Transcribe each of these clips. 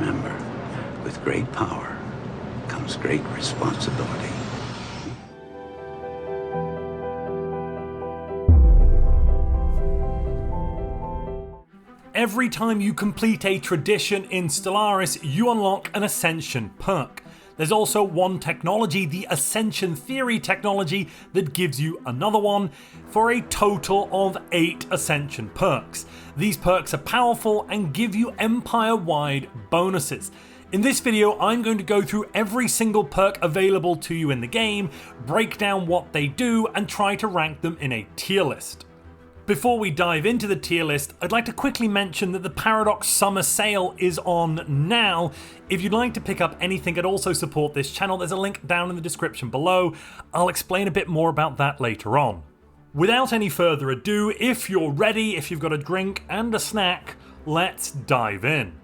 Remember, with great power comes great responsibility. Every time you complete a tradition in Stellaris, you unlock an Ascension perk. There's also one technology, the Ascension Theory technology, that gives you another one for a total of 8 Ascension perks. These perks are powerful and give you Empire-wide bonuses. In this video, I'm going to go through every single perk available to you in the game, break down what they do, and try to rank them in a tier list. Before we dive into the tier list, I'd like to quickly mention that the Paradox Summer Sale is on now. If you'd like to pick up anything and also support this channel, there's a link down in the description below. I'll explain a bit more about that later on. Without any further ado, if you're ready, if you've got a drink and a snack, let's dive in.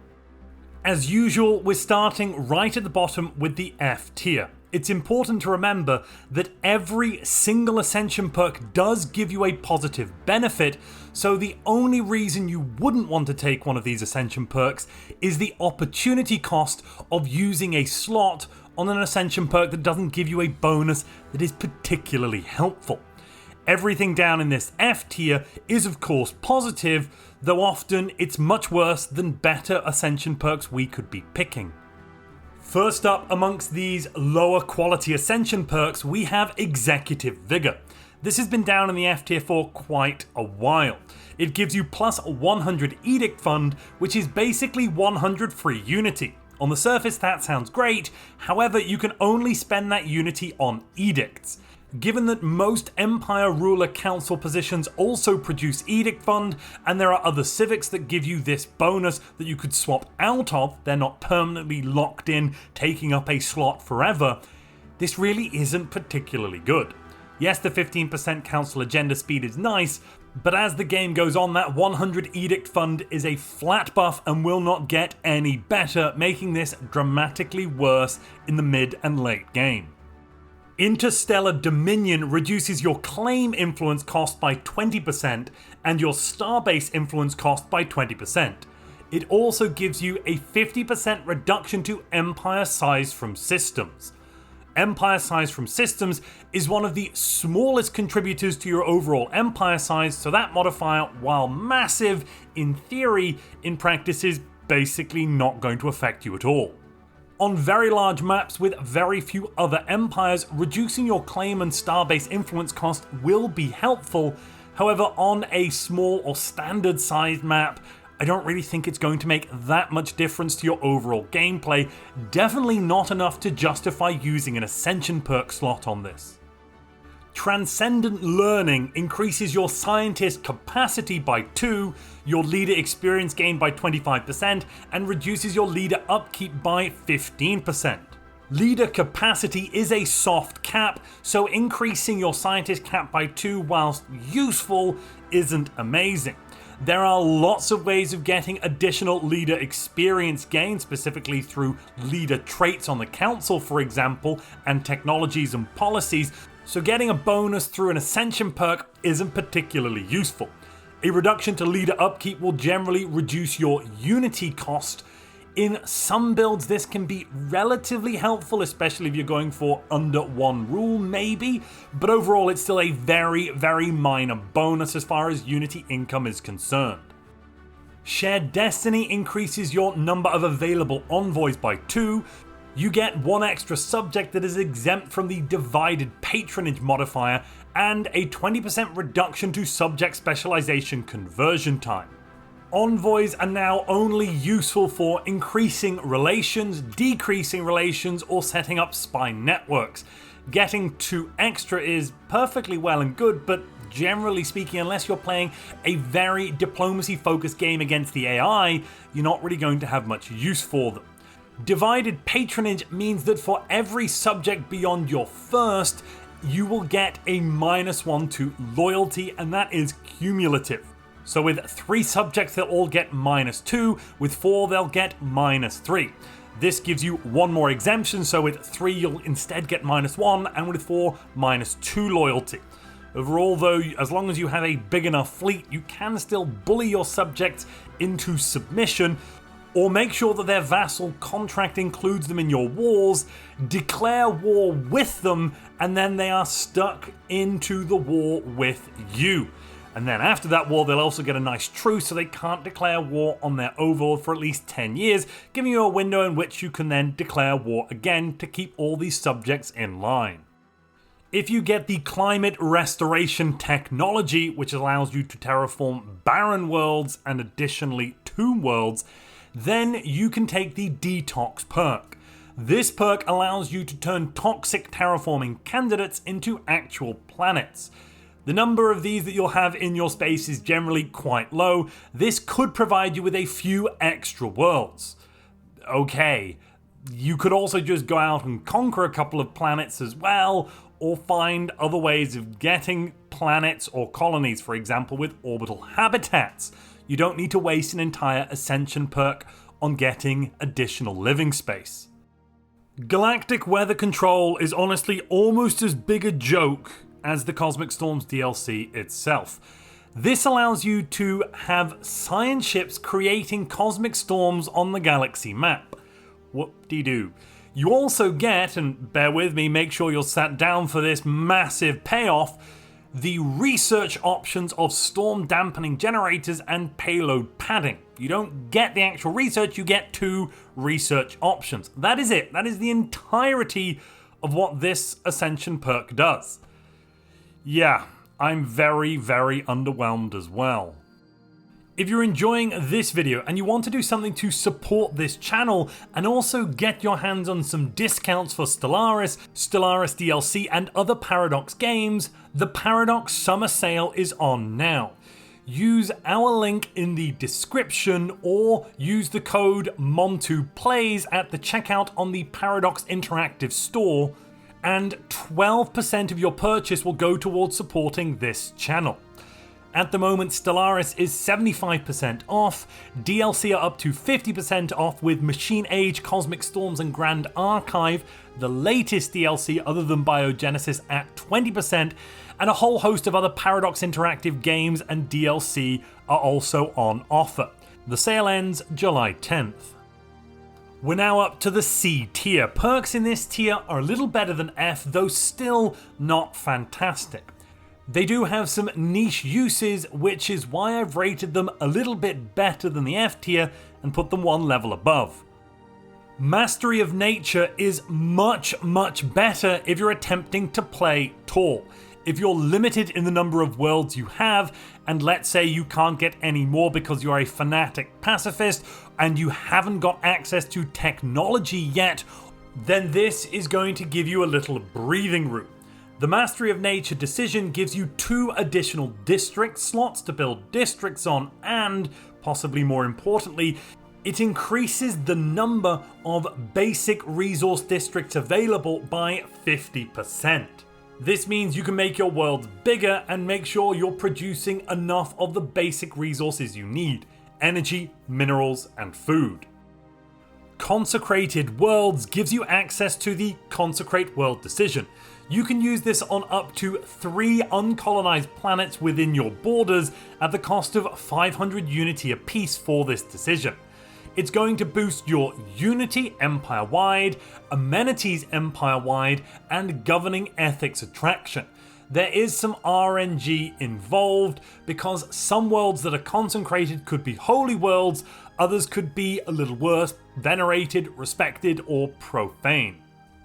As usual, we're starting right at the bottom with the F tier. It's important to remember that every single Ascension perk does give you a positive benefit, so the only reason you wouldn't want to take one of these Ascension perks is the opportunity cost of using a slot on an Ascension perk that doesn't give you a bonus that is particularly helpful. Everything down in this F tier is of course positive, though often it's much worse than better Ascension perks we could be picking. First up amongst these lower quality Ascension perks, we have Executive Vigor. This has been down in the F tier for quite a while. It gives you plus 100 Edict Fund, which is basically 100 free Unity. On the surface that sounds great, however you can only spend that Unity on edicts. Given that most Empire Ruler Council positions also produce Edict Fund, and there are other civics that give you this bonus that you could swap out of, they're not permanently locked in, taking up a slot forever, this really isn't particularly good. Yes, the 15% Council agenda speed is nice, but as the game goes on, that 100 Edict Fund is a flat buff and will not get any better, making this dramatically worse in the mid and late game. Interstellar Dominion reduces your claim influence cost by 20% and your starbase influence cost by 20%. It also gives you a 50% reduction to Empire size from systems. Empire size from systems is one of the smallest contributors to your overall Empire size, so that modifier, while massive in theory, in practice is basically not going to affect you at all. On very large maps with very few other empires, reducing your claim and starbase influence cost will be helpful. However, on a small or standard sized map, I don't really think it's going to make that much difference to your overall gameplay. Definitely not enough to justify using an Ascension perk slot on this. Transcendent Learning increases your scientist capacity by 2, your leader experience gain by 25%, and reduces your leader upkeep by 15%. Leader capacity is a soft cap, so increasing your scientist cap by 2, whilst useful, isn't amazing. There are lots of ways of getting additional leader experience gain, specifically through leader traits on the council, for example, and technologies and policies, so getting a bonus through an Ascension perk isn't particularly useful. A reduction to leader upkeep will generally reduce your Unity cost. In some builds this can be relatively helpful, especially if you're going for under one rule maybe, but overall it's still a very, very minor bonus as far as Unity income is concerned. Shared Destiny increases your number of available envoys by 2. You get 1 extra subject that is exempt from the divided patronage modifier, and a 20% reduction to subject specialization conversion time. Envoys are now only useful for increasing relations, decreasing relations, or setting up spy networks. Getting 2 extra is perfectly well and good, but generally speaking, unless you're playing a very diplomacy focused game against the AI, you're not really going to have much use for them. Divided patronage means that for every subject beyond your first, you will get a -1 to loyalty, and that is cumulative. So with 3 subjects they'll all get -2, with 4 they'll get -3. This gives you 1 more exemption, so with 3 you'll instead get -1, and with 4 -2 loyalty. Overall though, as long as you have a big enough fleet, you can still bully your subjects into submission, or make sure that their vassal contract includes them in your wars, declare war with them, and then they are stuck into the war with you. And then after that war, they'll also get a nice truce so they can't declare war on their overlord for at least 10 years, giving you a window in which you can then declare war again to keep all these subjects in line. If you get the climate restoration technology, which allows you to terraform barren worlds and additionally tomb worlds, then you can take the detox perk. This perk allows you to turn toxic terraforming candidates into actual planets. The number of these that you'll have in your space is generally quite low. This could provide you with a few extra worlds. Okay, you could also just go out and conquer a couple of planets as well, or find other ways of getting planets or colonies, for example with orbital habitats. You don't need to waste an entire Ascension perk on getting additional living space. Galactic Weather Control is honestly almost as big a joke as the Cosmic Storms DLC itself. This allows you to have science ships creating cosmic storms on the galaxy map. Whoop-de-doo. You also get, and bear with me, make sure you're sat down for this massive payoff, the research options of storm dampening generators and payload padding. You don't get the actual research, you get 2 research options. That is it. That is the entirety of what this Ascension perk does. Yeah, I'm very, very underwhelmed as well. If you're enjoying this video and you want to do something to support this channel and also get your hands on some discounts for Stellaris, Stellaris DLC and other Paradox games, the Paradox Summer Sale is on now. Use our link in the description or use the code MONTUPLAYS at the checkout on the Paradox Interactive Store, and 12% of your purchase will go towards supporting this channel. At the moment, Stellaris is 75% off, DLC are up to 50% off with Machine Age, Cosmic Storms and Grand Archive, the latest DLC other than Biogenesis at 20%, and a whole host of other Paradox Interactive games and DLC are also on offer. The sale ends July 10th. We're now up to the C tier. Perks in this tier are a little better than F, though still not fantastic. They do have some niche uses, which is why I've rated them a little bit better than the F tier and put them one level above. Mastery of Nature is much, much better if you're attempting to play tall. If you're limited in the number of worlds you have, and let's say you can't get any more because you're a fanatic pacifist and you haven't got access to technology yet, then this is going to give you a little breathing room. The Mastery of Nature decision gives you 2 additional district slots to build districts on, and, possibly more importantly, it increases the number of basic resource districts available by 50%. This means you can make your worlds bigger and make sure you're producing enough of the basic resources you need: energy, minerals, and food. Consecrated Worlds gives you access to the Consecrate World decision. You can use this on up to 3 uncolonized planets within your borders at the cost of 500 Unity apiece for this decision. It's going to boost your Unity empire-wide, amenities empire-wide, and governing ethics attraction. There is some RNG involved because some worlds that are consecrated could be holy worlds, others could be a little worse, venerated, respected, or profane.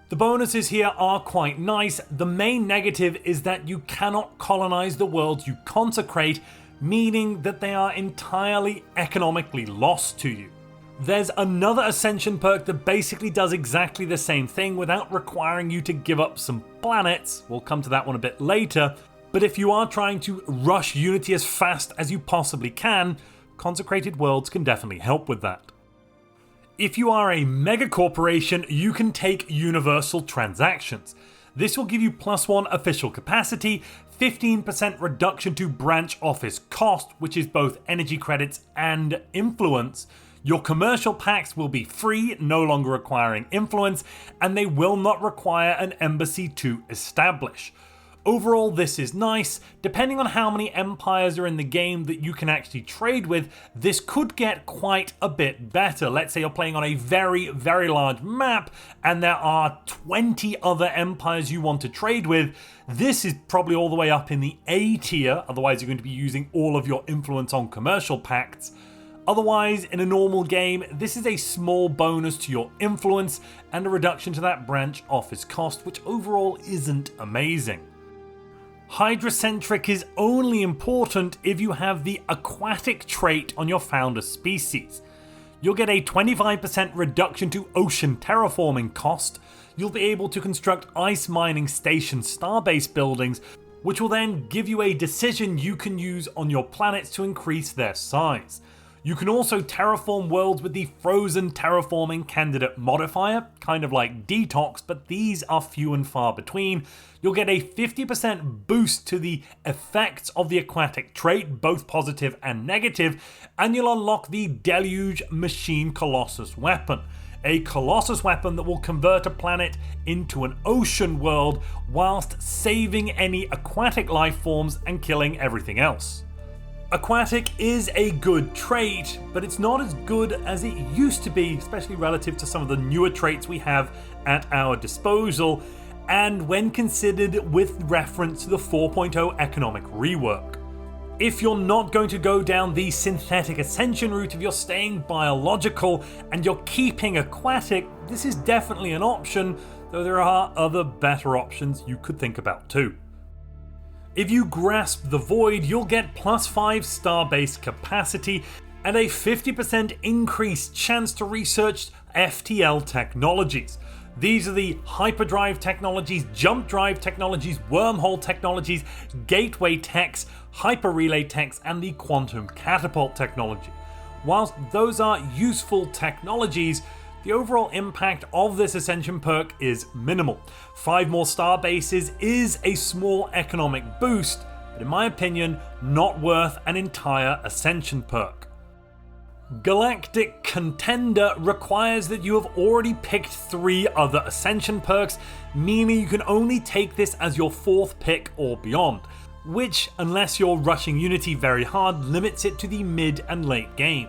The bonuses here are quite nice. The main negative is that you cannot colonize the worlds you consecrate, meaning that they are entirely economically lost to you. There's another Ascension perk that basically does exactly the same thing without requiring you to give up some planets. We'll come to that one a bit later. But if you are trying to rush Unity as fast as you possibly can, Consecrated Worlds can definitely help with that. If you are a mega corporation, you can take Universal Transactions. This will give you +1 official capacity, 15% reduction to branch office cost, which is both energy credits and influence. Your commercial packs will be free, no longer requiring influence, and they will not require an embassy to establish. Overall, this is nice. Depending on how many empires are in the game that you can actually trade with, this could get quite a bit better. Let's say you're playing on a very, very large map and there are 20 other empires you want to trade with. This is probably all the way up in the A tier, otherwise you're going to be using all of your influence on commercial pacts. Otherwise, in a normal game, this is a small bonus to your influence and a reduction to that branch office cost, which overall isn't amazing. Hydrocentric is only important if you have the aquatic trait on your founder species. You'll get a 25% reduction to ocean terraforming cost. You'll be able to construct ice mining station starbase buildings, which will then give you a decision you can use on your planets to increase their size. You can also terraform worlds with the frozen terraforming candidate modifier, kind of like detox, but these are few and far between. You'll get a 50% boost to the effects of the aquatic trait, both positive and negative, and you'll unlock the Deluge Machine Colossus weapon. A Colossus weapon that will convert a planet into an ocean world whilst saving any aquatic life forms and killing everything else. Aquatic is a good trait, but it's not as good as it used to be, especially relative to some of the newer traits we have at our disposal, and when considered with reference to the 4.0 economic rework. If you're not going to go down the synthetic ascension route, if you're staying biological and you're keeping aquatic, this is definitely an option, though there are other better options you could think about too. If you grasp the void, you'll get +5 starbase capacity and a 50% increased chance to research FTL technologies. These are the hyperdrive technologies, jump drive technologies, wormhole technologies, gateway techs, hyper relay techs, and the quantum catapult technology. Whilst those are useful technologies, the overall impact of this Ascension perk is minimal. 5 more star bases is a small economic boost, but in my opinion, not worth an entire Ascension perk. Galactic Contender requires that you have already picked 3 other Ascension perks, meaning you can only take this as your 4th pick or beyond, which, unless you're rushing Unity very hard, limits it to the mid and late game.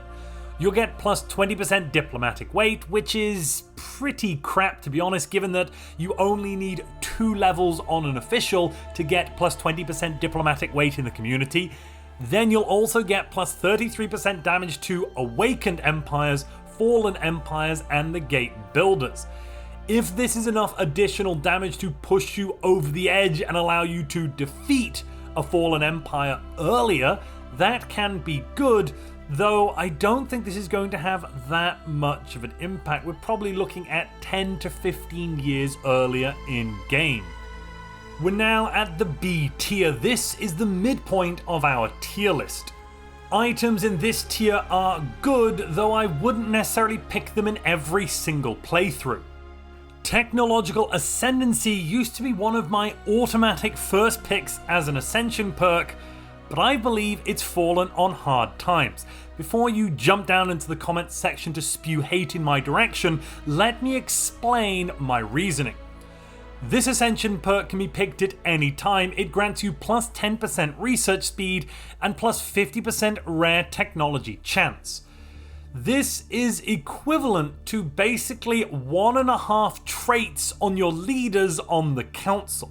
You'll get plus 20% diplomatic weight, which is pretty crap to be honest, given that you only need 2 levels on an official to get plus 20% diplomatic weight in the community. Then you'll also get plus 33% damage to awakened empires, fallen empires, and the gate builders. If this is enough additional damage to push you over the edge and allow you to defeat a fallen empire earlier, that can be good. Though I don't think this is going to have that much of an impact. We're probably looking at 10 to 15 years earlier in game. We're now at the B tier. This is the midpoint of our tier list. Items in this tier are good, though I wouldn't necessarily pick them in every single playthrough. Technological Ascendancy used to be one of my automatic first picks as an Ascension perk, but I believe it's fallen on hard times. Before you jump down into the comments section to spew hate in my direction, let me explain my reasoning. This Ascension perk can be picked at any time. It grants you plus 10% research speed and plus 50% rare technology chance. This is equivalent to basically 1.5 traits on your leaders on the council.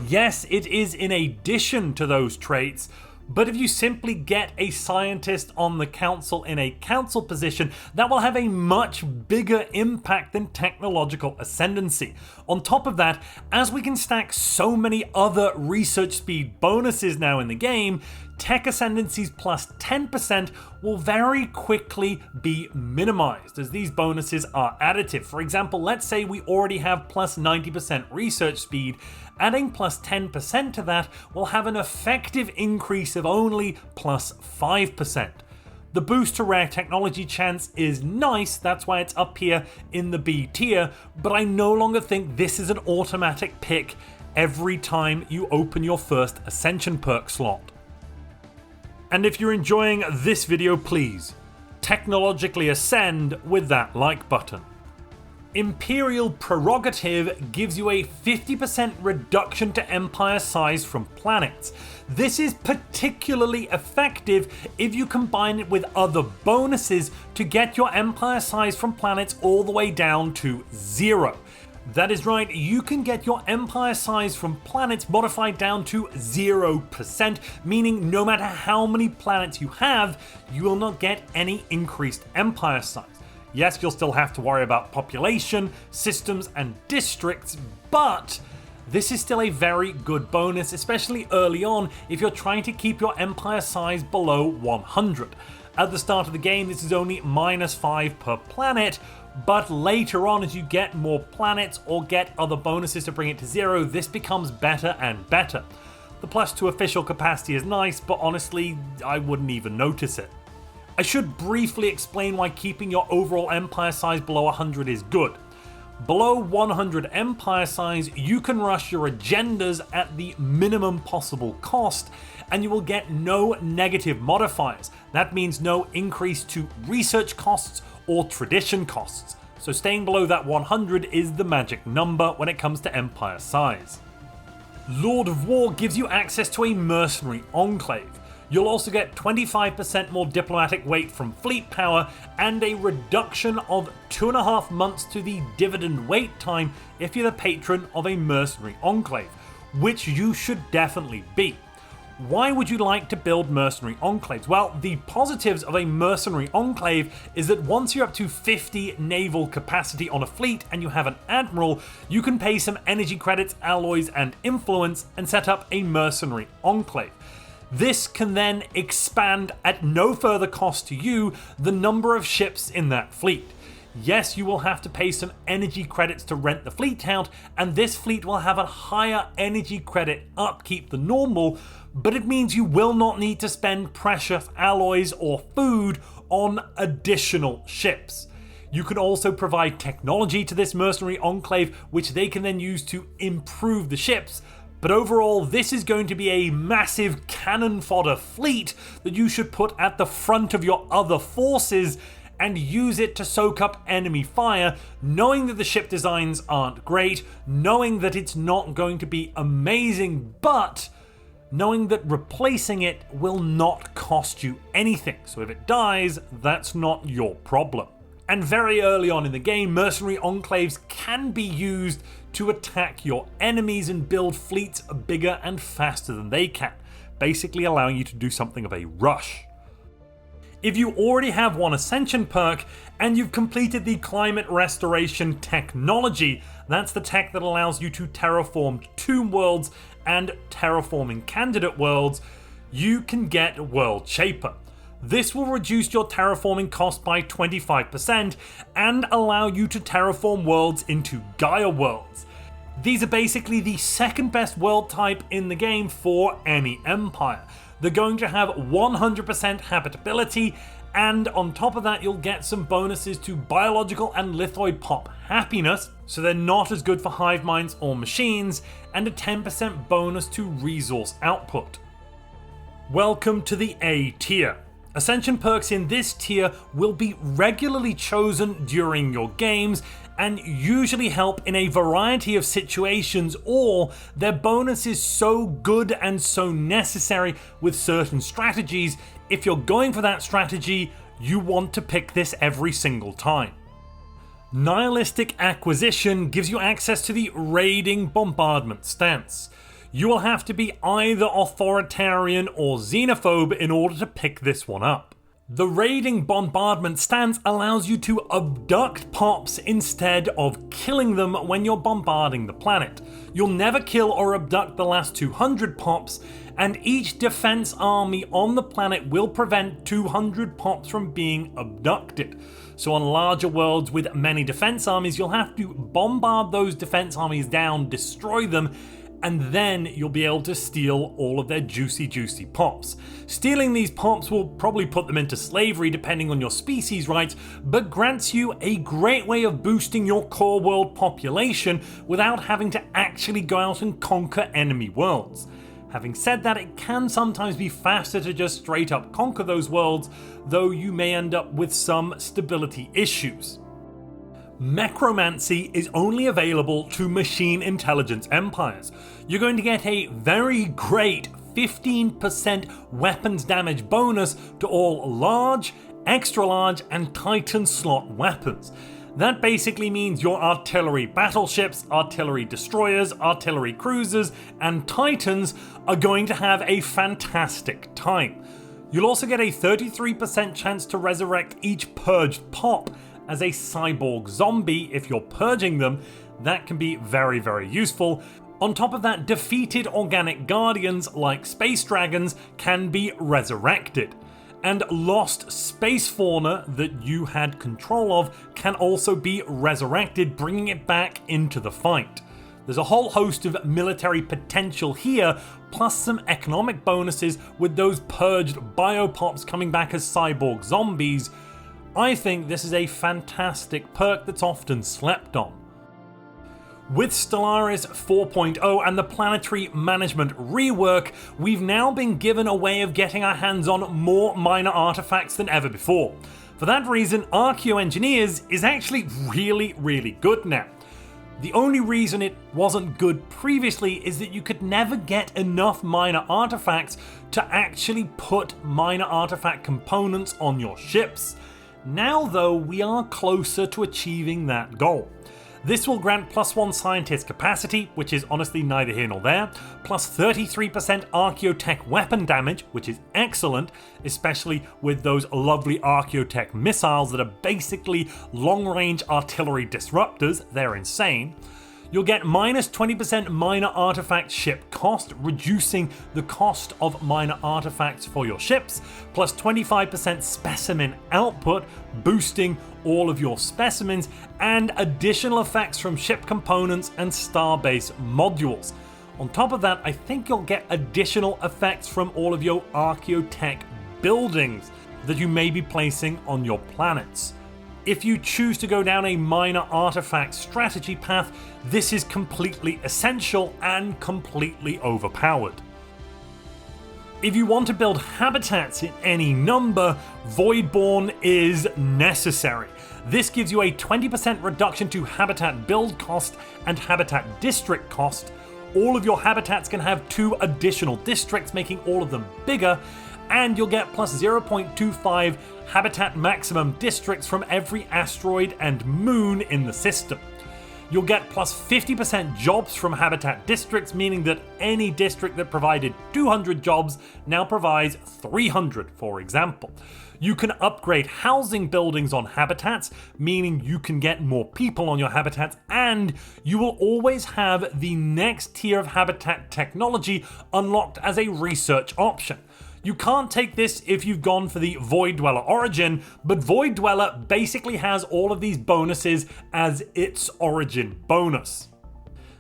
Yes, it is in addition to those traits, but if you simply get a scientist on the council in a council position, that will have a much bigger impact than technological ascendancy. On top of that, as we can stack so many other research speed bonuses now in the game, tech ascendancies plus 10% will very quickly be minimized as these bonuses are additive. For example, let's say we already have plus 90% research speed. Adding plus 10% to that will have an effective increase of only plus 5%. The boost to rare technology chance is nice, that's why it's up here in the B tier, but I no longer think this is an automatic pick every time you open your first Ascension perk slot. And if you're enjoying this video, please technologically ascend with that like button. Imperial Prerogative gives you a 50% reduction to empire size from planets. This is particularly effective if you combine it with other bonuses to get your empire size from planets all the way down to 0. That is right, you can get your empire size from planets modified down to 0%, meaning no matter how many planets you have, you will not get any increased empire size. Yes, you'll still have to worry about population, systems, and districts, but this is still a very good bonus, especially early on if you're trying to keep your empire size below 100. At the start of the game, this is only -5 per planet, but later on as you get more planets or get other bonuses to bring it to 0, this becomes better and better. The +2 official capacity is nice, but honestly, I wouldn't even notice it. I should briefly explain why keeping your overall empire size below 100 is good. Below 100 empire size, you can rush your agendas at the minimum possible cost, and you will get no negative modifiers. That means no increase to research costs or tradition costs. So staying below that 100 is the magic number when it comes to empire size. Lord of War gives you access to a mercenary enclave. You'll also get 25% more diplomatic weight from fleet power and a reduction of 2.5 months to the dividend wait time if you're the patron of a mercenary enclave, which you should definitely be. Why would you like to build mercenary enclaves? Well, the positives of a mercenary enclave is that once you're up to 50 naval capacity on a fleet and you have an admiral, you can pay some energy credits, alloys, and influence and set up a mercenary enclave. This can then expand at no further cost to you the number of ships in that fleet. Yes, you will have to pay some energy credits to rent the fleet out, and this fleet will have a higher energy credit upkeep than normal, but it means you will not need to spend precious alloys or food on additional ships. You can also provide technology to this mercenary enclave, which they can then use to improve the ships. But overall, this is going to be a massive cannon fodder fleet that you should put at the front of your other forces and use it to soak up enemy fire, knowing that the ship designs aren't great, knowing that it's not going to be amazing, but knowing that replacing it will not cost you anything. So if it dies, that's not your problem. And very early on in the game, mercenary enclaves can be used to attack your enemies and build fleets bigger and faster than they can, basically allowing you to do something of a rush. If you already have one Ascension perk and you've completed the climate restoration technology, that's the tech that allows you to terraform tomb worlds and terraforming candidate worlds, you can get World Shaper. This will reduce your terraforming cost by 25% and allow you to terraform worlds into Gaia worlds. These are basically the second best world type in the game for any empire. They're going to have 100% habitability, and on top of that you'll get some bonuses to biological and lithoid pop happiness, so they're not as good for hive minds or machines, and a 10% bonus to resource output. Welcome to the A tier. Ascension perks in this tier will be regularly chosen during your games and usually help in a variety of situations, or their bonus is so good and so necessary with certain strategies, if you're going for that strategy, you want to pick this every single time. Nihilistic Acquisition gives you access to the Raiding Bombardment stance. You will have to be either authoritarian or xenophobe in order to pick this one up. The Raiding Bombardment stance allows you to abduct pops instead of killing them when you're bombarding the planet. You'll never kill or abduct the last 200 pops, and each defense army on the planet will prevent 200 pops from being abducted. So on larger worlds with many defense armies, you'll have to bombard those defense armies down, destroy them, and then you'll be able to steal all of their juicy pops. Stealing these pops will probably put them into slavery depending on your species rights, but grants you a great way of boosting your core world population without having to actually go out and conquer enemy worlds. Having said that, it can sometimes be faster to just straight up conquer those worlds, though you may end up with some stability issues. Necromancy is only available to machine intelligence empires. You're going to get a very great 15% weapons damage bonus to all large, extra large, and Titan slot weapons. That basically means your artillery battleships, artillery destroyers, artillery cruisers, and Titans are going to have a fantastic time. You'll also get a 33% chance to resurrect each purged pop as a cyborg zombie if you're purging them. That can be very, very useful. On top of that, defeated organic guardians like space dragons can be resurrected. And lost space fauna that you had control of can also be resurrected, bringing it back into the fight. There's a whole host of military potential here, plus some economic bonuses with those purged biopops coming back as cyborg zombies. I think this is a fantastic perk that's often slept on. With Stellaris 4.0 and the planetary management rework, we've now been given a way of getting our hands on more minor artifacts than ever before. For that reason, Archaeoengineers is actually really, really good now. The only reason it wasn't good previously is that you could never get enough minor artifacts to actually put minor artifact components on your ships. Now though, we are closer to achieving that goal. This will grant +1 scientist capacity, which is honestly neither here nor there, plus 33% Archaeotech weapon damage, which is excellent, especially with those lovely Archaeotech missiles that are basically long-range artillery disruptors. They're insane. You'll get -20% minor artifact ship cost, reducing the cost of minor artifacts for your ships, plus 25% specimen output, boosting all of your specimens, and additional effects from ship components and starbase modules. On top of that, I think you'll get additional effects from all of your Archaeotech buildings that you may be placing on your planets. If you choose to go down a minor artifact strategy path, this is completely essential and completely overpowered. If you want to build habitats in any number, Voidborn is necessary. This gives you a 20% reduction to habitat build cost and habitat district cost. All of your habitats can have 2 additional districts, making all of them bigger, and you'll get plus 0.25 habitat maximum districts from every asteroid and moon in the system. You'll get plus 50% jobs from habitat districts, meaning that any district that provided 200 jobs now provides 300, for example. You can upgrade housing buildings on habitats, meaning you can get more people on your habitats, and you will always have the next tier of habitat technology unlocked as a research option. You can't take this if you've gone for the Void Dweller origin, but Void Dweller basically has all of these bonuses as its origin bonus.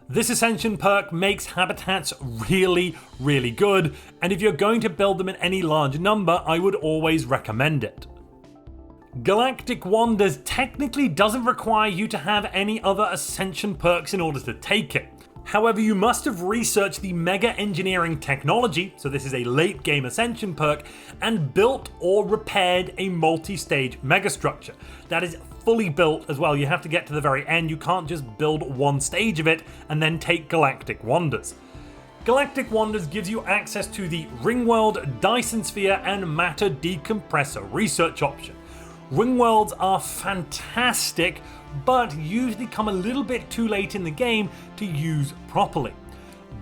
This Ascension perk makes habitats really, really good, and if you're going to build them in any large number, I would always recommend it. Galactic Wonders technically doesn't require you to have any other Ascension perks in order to take it. However, you must have researched the Mega Engineering technology, so this is a late game Ascension perk, and built or repaired a multi-stage megastructure. That is fully built as well. You have to get to the very end. You can't just build one stage of it and then take Galactic Wonders. Galactic Wonders gives you access to the Ringworld, Dyson Sphere, and Matter Decompressor research option. Ringworlds are fantastic, but usually come a little bit too late in the game to use properly.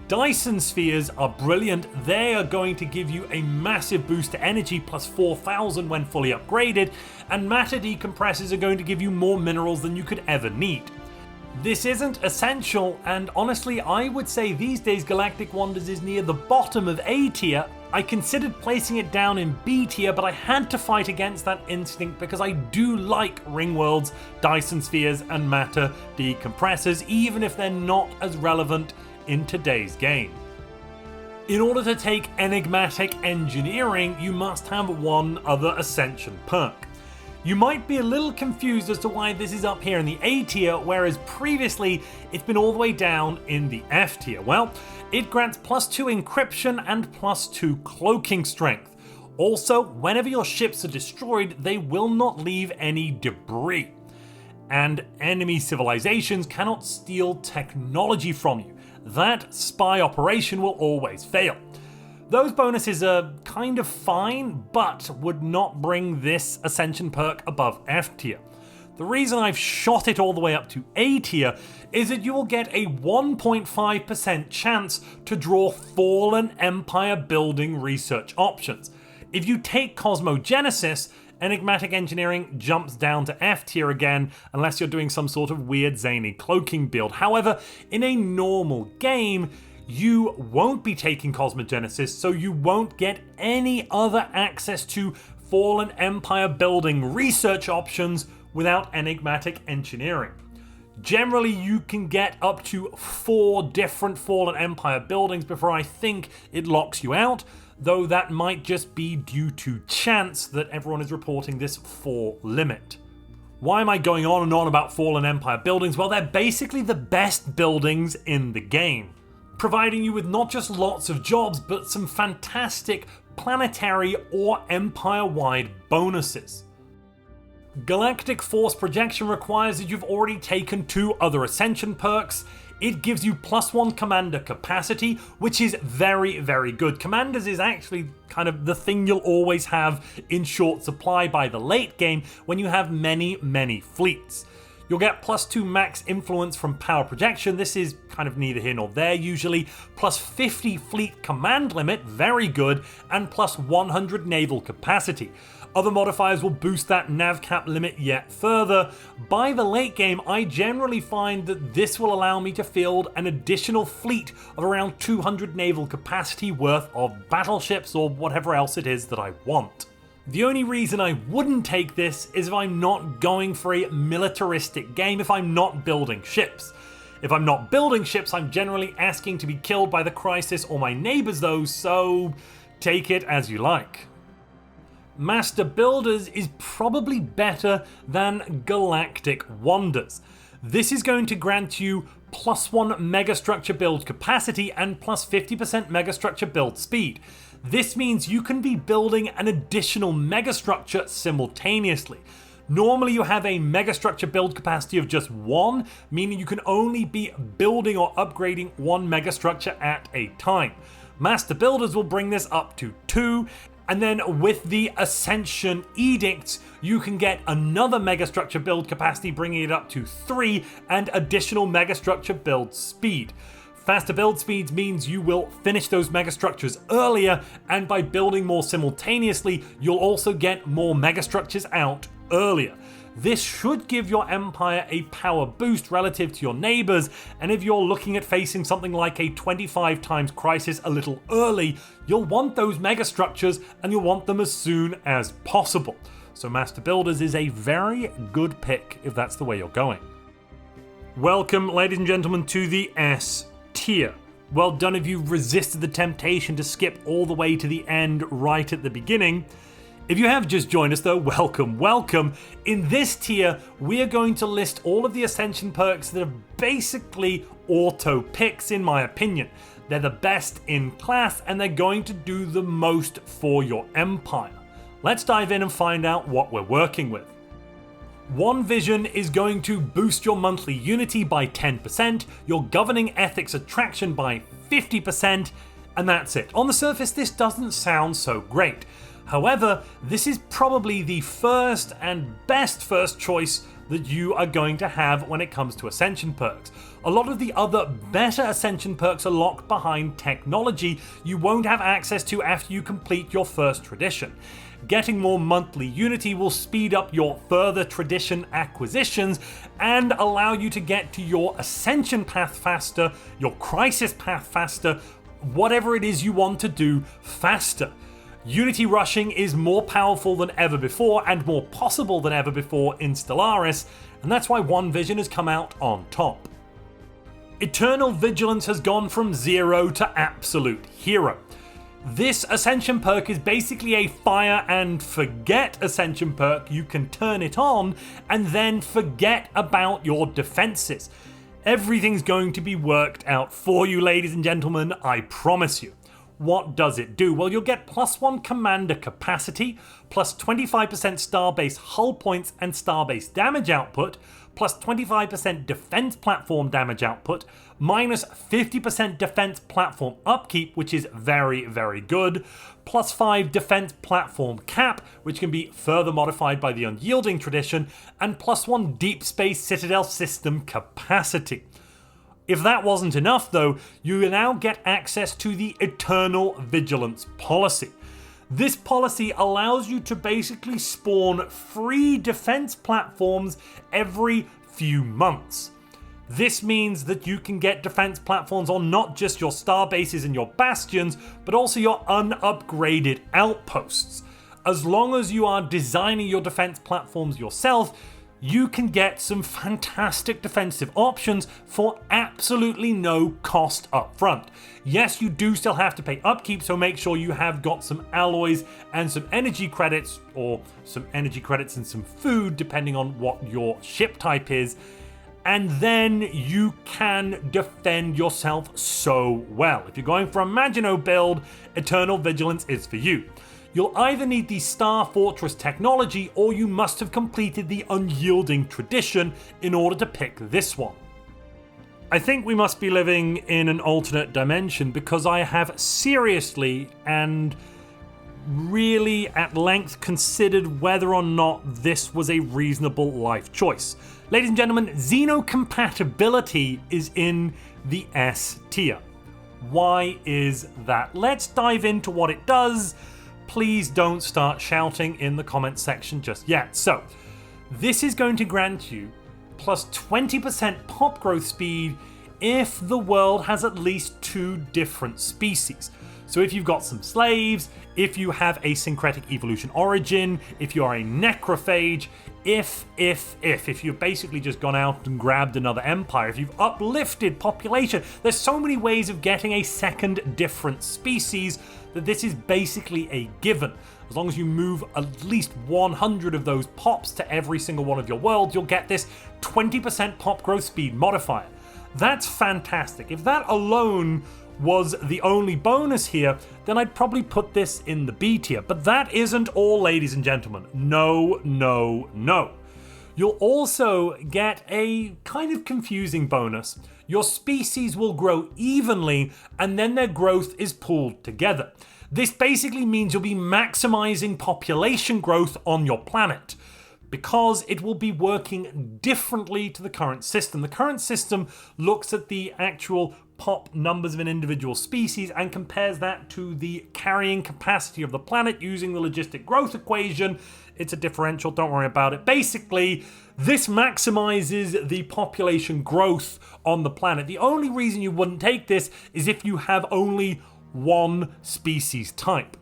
Dyson Spheres are brilliant. They are going to give you a massive boost to energy, plus 4,000 when fully upgraded, and Matter Decompressors are going to give you more minerals than you could ever need. This isn't essential, and honestly I would say these days Galactic Wonders is near the bottom of A tier. I considered placing it down in B tier, but I had to fight against that instinct because I do like Ringworlds, Dyson Spheres, and Matter Decompressors, even if they're not as relevant in today's game. In order to take Enigmatic Engineering, you must have one other Ascension perk. You might be a little confused as to why this is up here in the A tier, whereas previously it's been all the way down in the F tier. Well, it grants +2 encryption and +2 cloaking strength. Also, whenever your ships are destroyed, they will not leave any debris. and enemy civilizations cannot steal technology from you. That spy operation will always fail. Those bonuses are kind of fine, but would not bring this Ascension perk above F tier. The reason I've shot it all the way up to A tier is that you will get a 1.5% chance to draw Fallen Empire building research options. If you take Cosmogenesis, Enigmatic Engineering jumps down to F tier again, unless you're doing some sort of weird zany cloaking build. However, in a normal game, you won't be taking Cosmogenesis, so you won't get any other access to Fallen Empire building research options without Enigmatic Engineering. Generally, you can get up to 4 different Fallen Empire buildings before I think it locks you out, though that might just be due to chance that everyone is reporting this 4 limit. Why am I going on and on about Fallen Empire buildings? Well, they're basically the best buildings in the game, providing you with not just lots of jobs, but some fantastic planetary or empire-wide bonuses. Galactic Force Projection requires that you've already taken 2 other Ascension perks. It gives you +1 commander capacity, which is very, very good. Commanders is actually kind of the thing you'll always have in short supply by the late game when you have many, many fleets. You'll get +2 max influence from power projection. This is kind of neither here nor there usually. +50 fleet command limit, very good, and +100 naval capacity. Other modifiers will boost that nav cap limit yet further. By the late game, I generally find that this will allow me to field an additional fleet of around 200 naval capacity worth of battleships or whatever else it is that I want. The only reason I wouldn't take this is if I'm not going for a militaristic game, if I'm not building ships. If I'm not building ships, I'm generally asking to be killed by the Crisis or my neighbors though, so take it as you like. Master Builders is probably better than Galactic Wonders. This is going to grant you +1 megastructure build capacity and +50% megastructure build speed. This means you can be building an additional megastructure simultaneously. Normally you have a megastructure build capacity of just 1, meaning you can only be building or upgrading 1 megastructure at a time. Master Builders will bring this up to 2, and then with the Ascension Edicts, you can get another megastructure build capacity, bringing it up to 3, and additional megastructure build speed. Faster build speeds means you will finish those megastructures earlier, and by building more simultaneously, you'll also get more megastructures out earlier. This should give your empire a power boost relative to your neighbors, and if you're looking at facing something like a 25 times crisis a little early, you'll want those megastructures and you'll want them as soon as possible. So Master Builders is a very good pick if that's the way you're going. Welcome, ladies and gentlemen, to the S tier. Well done if you resisted the temptation to skip all the way to the end right at the beginning. If you have just joined us though, welcome, welcome. In this tier, we are going to list all of the Ascension perks that are basically auto picks in my opinion. They're the best in class and they're going to do the most for your empire. Let's dive in and find out what we're working with. One Vision is going to boost your monthly unity by 10%, your governing ethics attraction by 50%, and that's it. On the surface, this doesn't sound so great. However, this is probably the first and best first choice that you are going to have when it comes to Ascension perks. A lot of the other better Ascension perks are locked behind technology you won't have access to after you complete your first tradition. Getting more monthly unity will speed up your further tradition acquisitions and allow you to get to your Ascension path faster, your Crisis path faster, whatever it is you want to do faster. Unity rushing is more powerful than ever before and more possible than ever before in Stellaris, and that's why One Vision has come out on top. Eternal Vigilance has gone from 0 to absolute hero. This Ascension perk is basically a fire and forget Ascension perk. You can turn it on and then forget about your defenses. Everything's going to be worked out for you, ladies and gentlemen, I promise you. What does it do? Well, you'll get +1 commander capacity, plus 25% starbase hull points and starbase damage output, plus 25% defense platform damage output, minus 50% defense platform upkeep, which is very, very good, plus 5 defense platform cap, which can be further modified by the unyielding tradition, and plus 1 deep space citadel system capacity. If that wasn't enough though, you now get access to the Eternal Vigilance policy. This policy allows you to basically spawn free defense platforms every few months. This means that you can get defense platforms on not just your star bases and your bastions, but also your unupgraded outposts. As long as you are designing your defense platforms yourself, you can get some fantastic defensive options for absolutely no cost up front. Yes, you do still have to pay upkeep, so make sure you have got some alloys and some energy credits, or some energy credits and some food, depending on what your ship type is. And then you can defend yourself so well. If you're going for a Maginot build, Eternal Vigilance is for you. You'll either need the Star Fortress technology, or you must have completed the Unyielding Tradition in order to pick this one. I think we must be living in an alternate dimension, because I have seriously and really at length considered whether or not this was a reasonable life choice. Ladies and gentlemen, xenocompatibility is in the S tier. Why is that? Let's dive into what it does. Please don't start shouting in the comment section just yet. So, this is going to grant you plus 20% pop growth speed if the world has at least 2 different species. So if you've got some slaves, if you have a syncretic evolution origin, if you are a necrophage, if you've basically just gone out and grabbed another empire, if you've uplifted population, there's so many ways of getting a second different species that this is basically a given. As long as you move at least 100 of those pops to every single one of your worlds, you'll get this 20% pop growth speed modifier. That's fantastic. If that alone was the only bonus here, then I'd probably put this in the B tier. But that isn't all, ladies and gentlemen. No, no, no. You'll also get a kind of confusing bonus. Your species will grow evenly, and then their growth is pooled together. This basically means you'll be maximizing population growth on your planet, because it will be working differently to the current system. The current system looks at the actual pop numbers of an individual species and compares that to the carrying capacity of the planet using the logistic growth equation. It's a differential, don't worry about it. Basically, this maximizes the population growth on the planet. The only reason you wouldn't take this is if you have only one species type.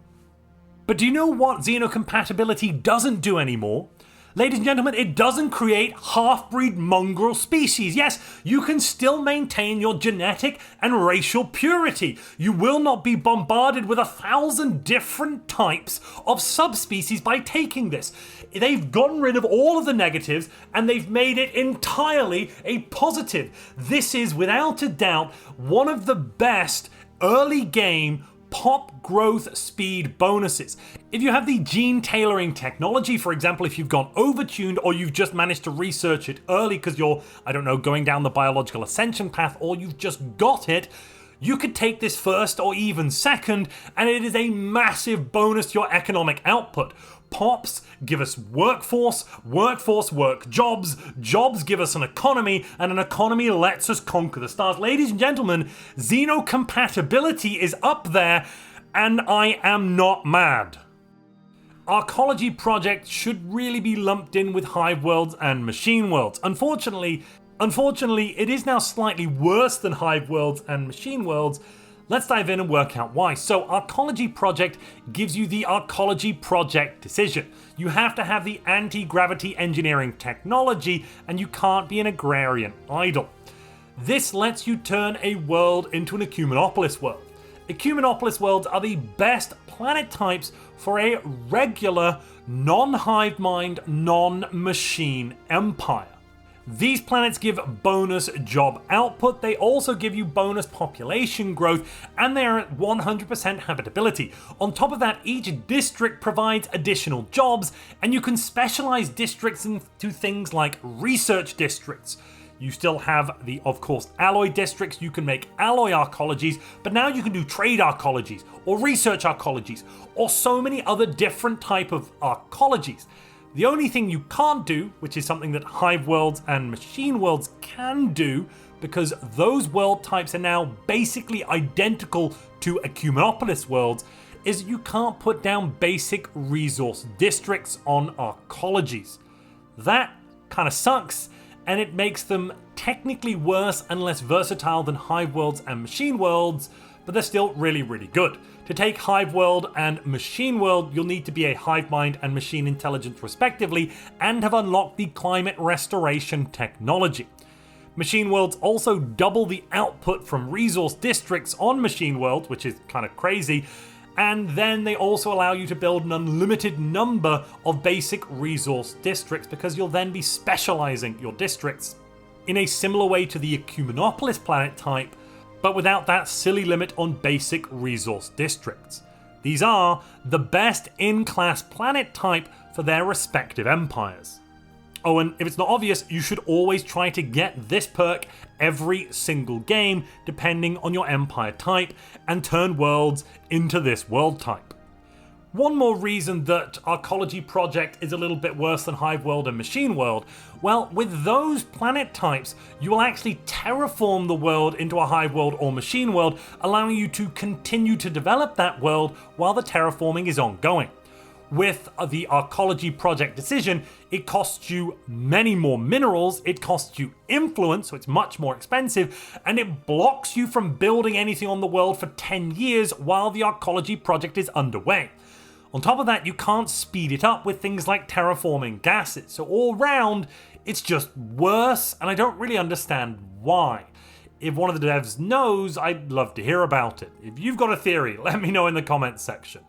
But do you know what xenocompatibility doesn't do anymore? Ladies and gentlemen, it doesn't create half-breed mongrel species. Yes, you can still maintain your genetic and racial purity. You will not be bombarded with 1,000 different types of subspecies by taking this. They've gotten rid of all of the negatives and they've made it entirely a positive. This is, without a doubt, one of the best early game pop growth speed bonuses. If you have the gene tailoring technology, for example, if you've gone overtuned or you've just managed to research it early because you're, going down the biological ascension path, or you've just got it, you could take this first or even second, and it is a massive bonus to your economic output. Pops give us workforce work jobs give us an economy, and an economy lets us conquer the stars. Ladies and gentlemen, xenocompatibility is up there, and I am not mad. Arcology project should really be lumped in with Hive Worlds and Machine Worlds. Unfortunately, it is now slightly worse than Hive Worlds and Machine Worlds. Let's dive in and work out why. So, Arcology Project gives you the Arcology Project decision. You have to have the anti-gravity engineering technology, and you can't be an agrarian idle. This lets you turn a world into an Ecumenopolis world. Ecumenopolis worlds are the best planet types for a regular, non-hive mind, non-machine empire. These planets give bonus job output, they also give you bonus population growth, and they are at 100% habitability. On top of that, each district provides additional jobs, and you can specialize districts into things like research districts. You still have the, of course, alloy districts. You can make alloy arcologies, but now you can do trade arcologies or research arcologies or so many other different type of arcologies. The only thing you can't do, which is something that hive worlds and machine worlds can do, because those world types are now basically identical to Ecumenopolis worlds, is you can't put down basic resource districts on arcologies. That kind of sucks, and it makes them technically worse and less versatile than hive worlds and machine worlds, but they're still really, really good. To take Hive World and Machine World, you'll need to be a Hive Mind and Machine Intelligence respectively, and have unlocked the Climate Restoration technology. Machine Worlds also double the output from resource districts on Machine World, which is kind of crazy, and then they also allow you to build an unlimited number of basic resource districts, because you'll then be specializing your districts in a similar way to the Ecumenopolis planet type, but without that silly limit on basic resource districts. These are the best in-class planet type for their respective empires. Oh, and if it's not obvious, you should always try to get this perk every single game, depending on your empire type, and turn worlds into this world type. One more reason that Arcology Project is a little bit worse than Hive World and Machine World, well, with those planet types, you will actually terraform the world into a Hive World or Machine World, allowing you to continue to develop that world while the terraforming is ongoing. With the Arcology Project decision, it costs you many more minerals, it costs you influence, so it's much more expensive, and it blocks you from building anything on the world for 10 years while the Arcology Project is underway. On top of that, you can't speed it up with things like terraforming gases, so all round, it's just worse, and I don't really understand why. If one of the devs knows, I'd love to hear about it. If you've got a theory, let me know in the comments section.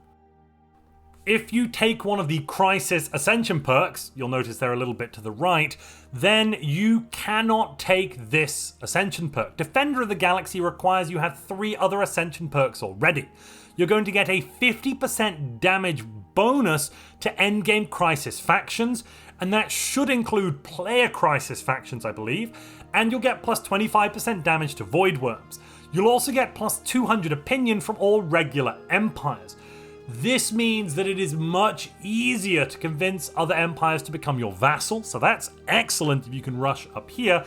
If you take one of the Crisis Ascension perks, you'll notice they're a little bit to the right, then you cannot take this Ascension perk. Defender of the Galaxy requires you have 3 other Ascension perks already. You're going to get a 50% damage bonus to endgame Crisis factions, and that should include player Crisis factions, I believe, and you'll get plus 25% damage to Void Worms. You'll also get plus 200 opinion from all regular empires. This means that it is much easier to convince other empires to become your vassal, so that's excellent if you can rush up here,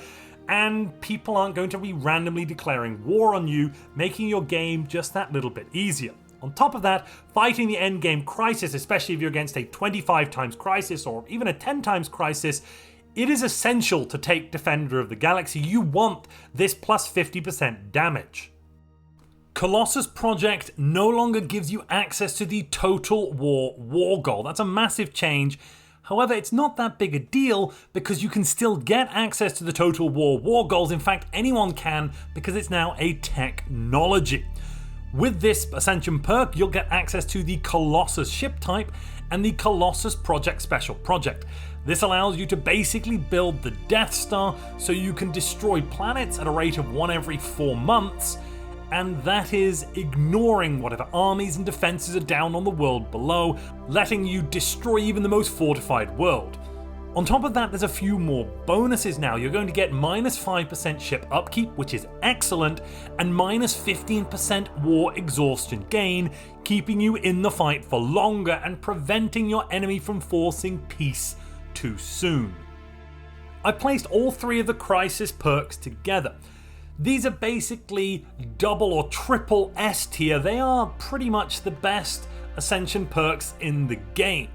and people aren't going to be randomly declaring war on you, making your game just that little bit easier. On top of that, fighting the endgame Crisis, especially if you're against a 25 times Crisis or even a 10 times Crisis, it is essential to take Defender of the Galaxy. You want this plus 50% damage. Colossus Project no longer gives you access to the Total War goal. That's a massive change. However, it's not that big a deal because you can still get access to the Total War goals. In fact, anyone can, because it's now a technology. With this Ascension perk, you'll get access to the Colossus ship type and the Colossus Project Special Project. This allows you to basically build the Death Star so you can destroy planets at a rate of 1 every 4 months, and that is ignoring whatever armies and defenses are down on the world below, letting you destroy even the most fortified world. On top of that, there's a few more bonuses now. You're going to get minus 5% ship upkeep, which is excellent, and minus 15% war exhaustion gain, keeping you in the fight for longer and preventing your enemy from forcing peace too soon. I placed all 3 of the Crisis perks together. These are basically double or triple S tier. They are pretty much the best Ascension perks in the game.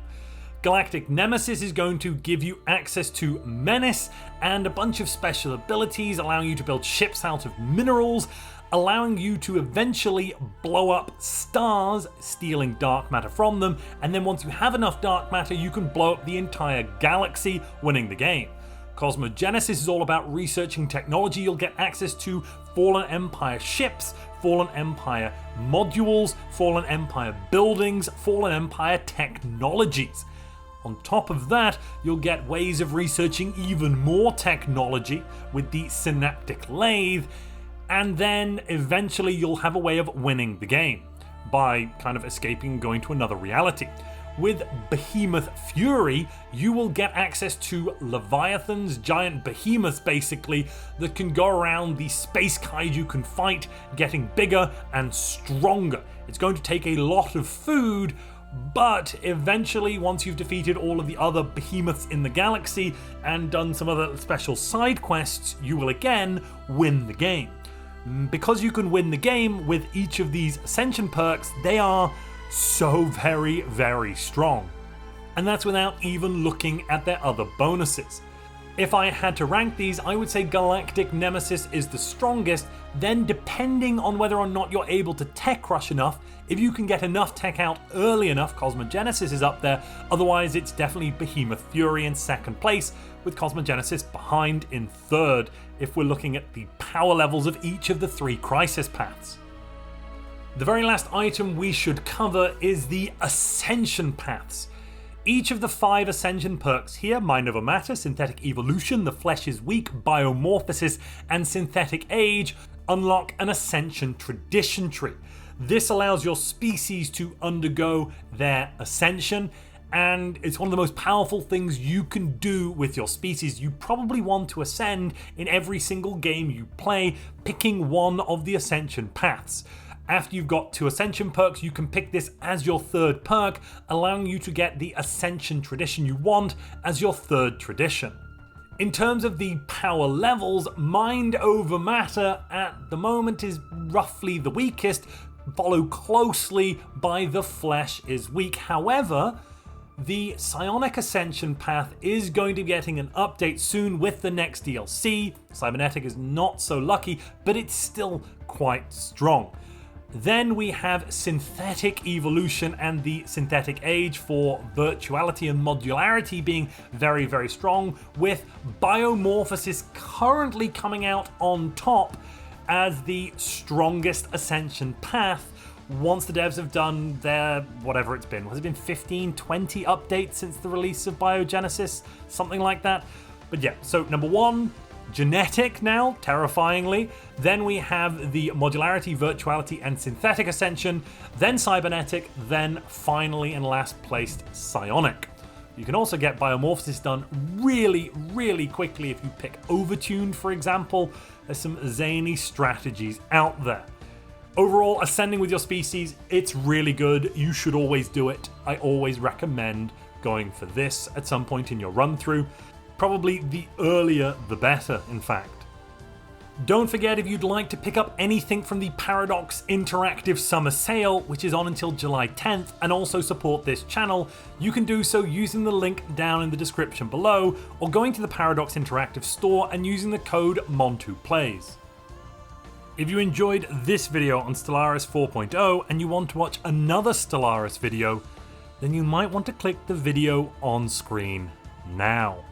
Galactic Nemesis is going to give you access to Menace and a bunch of special abilities, allowing you to build ships out of minerals, allowing you to eventually blow up stars, stealing dark matter from them, and then once you have enough dark matter, you can blow up the entire galaxy, winning the game. Cosmogenesis is all about researching technology. You'll get access to Fallen Empire ships, Fallen Empire modules, Fallen Empire buildings, Fallen Empire technologies. On top of that, you'll get ways of researching even more technology with the synaptic lathe, and then eventually you'll have a way of winning the game by kind of escaping and going to another reality. With Behemoth Fury, you will get access to Leviathans, giant behemoths basically, that can go around the space kaiju can fight, getting bigger and stronger. It's going to take a lot of food, but eventually, once you've defeated all of the other behemoths in the galaxy and done some other special side quests, you will again win the game. Because you can win the game with each of these Ascension perks, they are so very, very strong. And that's without even looking at their other bonuses. If I had to rank these, I would say Galactic Nemesis is the strongest, then depending on whether or not you're able to tech rush enough, if you can get enough tech out early enough, Cosmogenesis is up there, otherwise it's definitely Behemoth Fury in second place, with Cosmogenesis behind in third, if we're looking at the power levels of each of the 3 crisis paths. The very last item we should cover is the Ascension paths. Each of the 5 Ascension perks here, Mind Over Matter, Synthetic Evolution, The Flesh is Weak, Biomorphosis, and Synthetic Age, unlock an Ascension Tradition tree. This allows your species to undergo their ascension, and it's one of the most powerful things you can do with your species. You probably want to ascend in every single game you play, picking one of the Ascension paths. After you've got 2 Ascension perks, you can pick this as your 3rd perk, allowing you to get the Ascension Tradition you want as your 3rd tradition. In terms of the power levels, Mind Over Matter at the moment is roughly the weakest, followed closely by The Flesh is Weak. However, the Psionic Ascension path is going to be getting an update soon with the next DLC. Cybernetic is not so lucky, but it's still quite strong. Then we have Synthetic Evolution and the Synthetic Age for virtuality and modularity being very, very strong, with Biomorphosis currently coming out on top as the strongest Ascension path once the devs have done their, whatever it's been, has it been 15, 20 updates since the release of Biogenesis? Something like that. But yeah, so number 1, Genetic now, terrifyingly. Then we have the Modularity, Virtuality, and Synthetic Ascension. Then Cybernetic. Then finally and last placed Psionic. You can also get Biomorphosis done really, really quickly if you pick Overtuned, for example. There's some zany strategies out there. Overall, ascending with your species, it's really good. You should always do it. I always recommend going for this at some point in your run through. Probably the earlier the better, in fact. Don't forget, if you'd like to pick up anything from the Paradox Interactive Summer Sale, which is on until July 10th, and also support this channel, you can do so using the link down in the description below, or going to the Paradox Interactive store and using the code MONTUPLAYS. If you enjoyed this video on Stellaris 4.0 and you want to watch another Stellaris video, then you might want to click the video on screen now.